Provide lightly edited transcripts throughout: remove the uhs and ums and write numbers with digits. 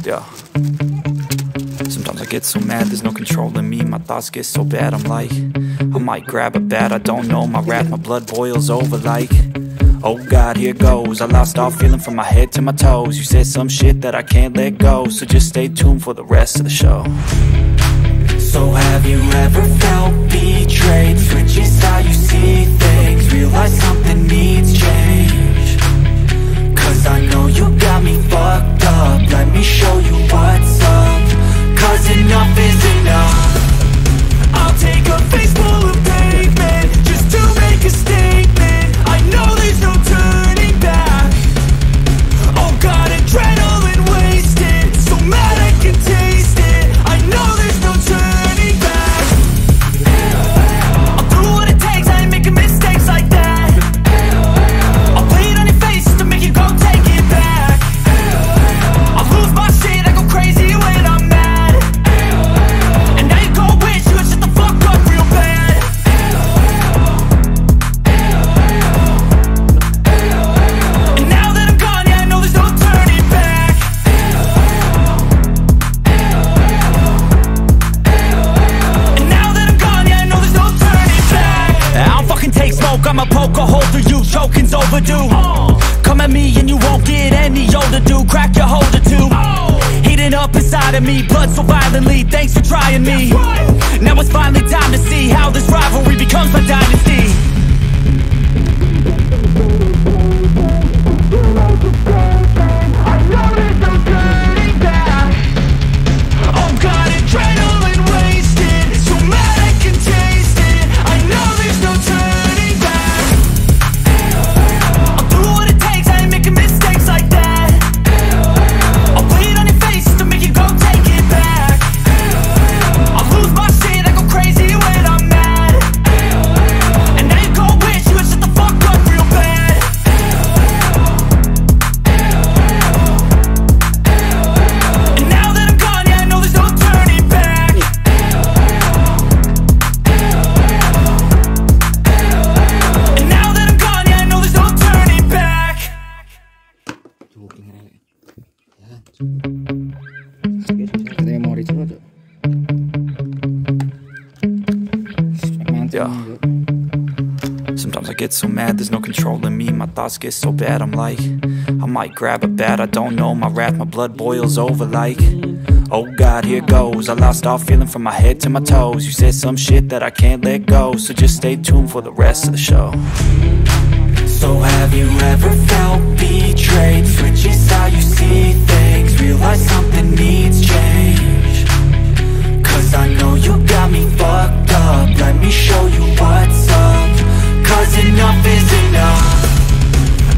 Yeah. Sometimes I get so mad, there's no controlling me. My thoughts get so bad, I'm like, I might grab a bat, I don't know. My wrath, my blood boils over like, oh God, here goes. I lost all feeling from my head to my toes. You said some shit that I can't let go, so just stay tuned for the rest of the show. So have you ever felt betrayed? Switches how you see things, realize something needs change. Cause I know you got me fucked up, let me show you what's up. Cause enough is enough. I'll take a face full of pavement just to make a statement. I know there's no turning back. Oh God, adrenaline wasted, so mad I can taste it. I know there's no turning back. I'll do what it takes, I ain't making mistakes like that. I'll play it on your face just to make you go take it back. I'll lose my shit, I go crazy when I'm mad. And now you go wish you would shut the fuck up real bad. And now that I'm gone, yeah, I know there's no turning back. And now that I'm gone, yeah, I know there's no turning back. I don't fucking take smoke, I'ma poke a hole through you, choking's overdue. Come at me and you won't get any older, dude. Crack your holder too. Heating up inside of me, blood so violently. Thanks for trying me. Now it's finally time to see how this rivalry becomes my dynasty. I know there's no turning back. Oh God, adrenaline wasted, so mad I can taste it. I know there's no turning back. I'll do what it takes, I ain't making mistakes like that. I'll play it on your face just to make you go take it back. I'll lose my shit, I go crazy when I'm mad. And now you go wish you would shut the fuck up real bad. And now that I'm gone, yeah, I know there's no turning back. And now that I'm gone, yeah, I know there's no turning back. Yeah. Sometimes I get so mad, there's no controlling me. My thoughts get so bad, I'm like, I might grab a bat, I don't know. My wrath, my blood boils over like, oh God, here goes. I lost all feeling from my head to my toes. You said some shit that I can't let go, so just stay tuned for the rest of the show. So have you ever felt betrayed? Switches how you see things, realize something needs change. Cause I know you got me fucked up, let me show you what's up. Cause enough is enough.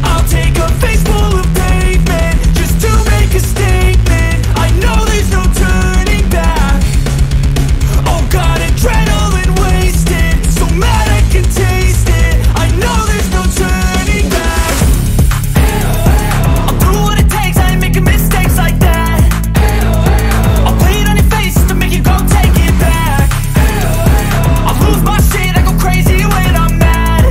I'll take a face full of pavement just to make a statement. I know there's no turning back. Oh God, adrenaline wasted, so mad I can taste it. I know there's no turning back. I'll do what it takes, I ain't making mistakes like that. I'll play it on your face just to make you go take it back. I'll lose my shit, I go crazy when I'm mad.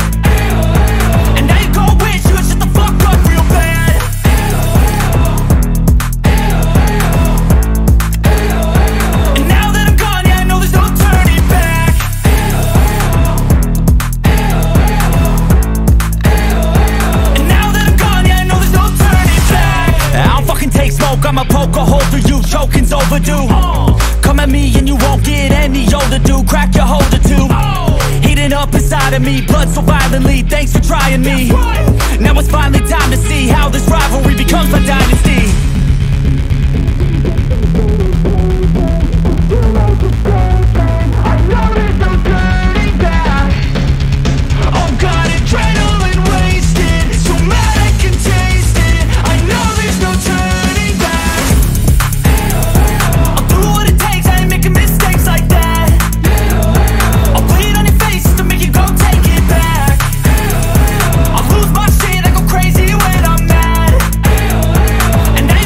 And now you go wish you would shut the fuck up real bad. And now that I'm gone, yeah, I know there's no turning back. And now that I'm gone, yeah, I know there's no turning back. I don't fucking take smoke, I'ma poke a hole through you, choking's overdue. Come at me and you won't get any older, dude. Crack your holder too. Heating up inside of me, blood so violently. Thanks for trying me. Now it's finally time to see how this rivalry becomes my dynasty. I know there's no turning back. Oh God, adrenaline wasted, so mad I can taste it. I know there's no turning back. I'll do what it takes, I ain't making mistakes like that. I'll play it on your face just to make you go take it back. I'll lose my shit, I go crazy when I'm mad. And now you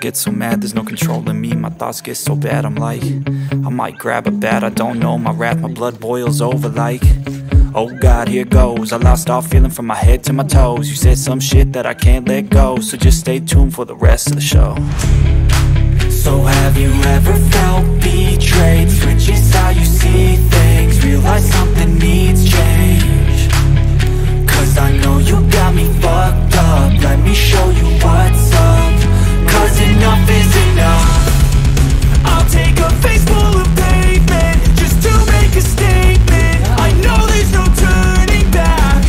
get so mad, there's no controlling me. My thoughts get so bad, I'm like, I might grab a bat, I don't know. My wrath, my blood boils over like, oh God, here goes. I lost all feeling from my head to my toes. You said some shit that I can't let go, so just stay tuned for the rest of the show. So have you ever felt betrayed? Switches how you see things, realize something needs change. Cause I know you got me fucked up, let me show you what's up. Cause enough is enough. I'll take a face full of pavement just to make a statement. I know there's no turning back.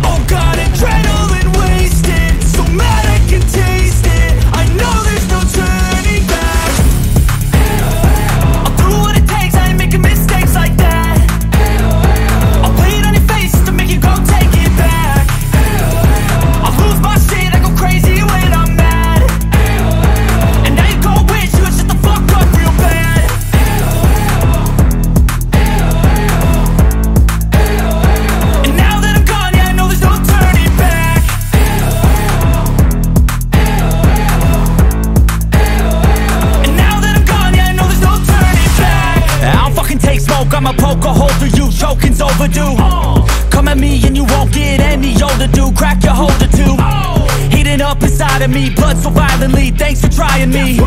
Oh God, adrenaline wasted, so mad I can taste it. I know there's no turning back. I'll do what it takes, I ain't making mistakes like that. I'll play it on your face to make you go take it back. I'll lose my shit, I go crazy when I'm mad. And now you gon' wish you would shut the fuck up real bad. And now that I'm gone, yeah, I know there's no turning back. And now that I'm gone, yeah, I know there's no turning back. I don't fucking take smoke, I'ma poke a hole through you, choking's overdue. Come at me and you won't get any older, dude. Crack your holder too. Heating up inside of me, blood so violently, thanks for trying me.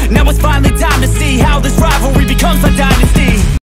Now it's finally time to see how this rivalry becomes a dynasty.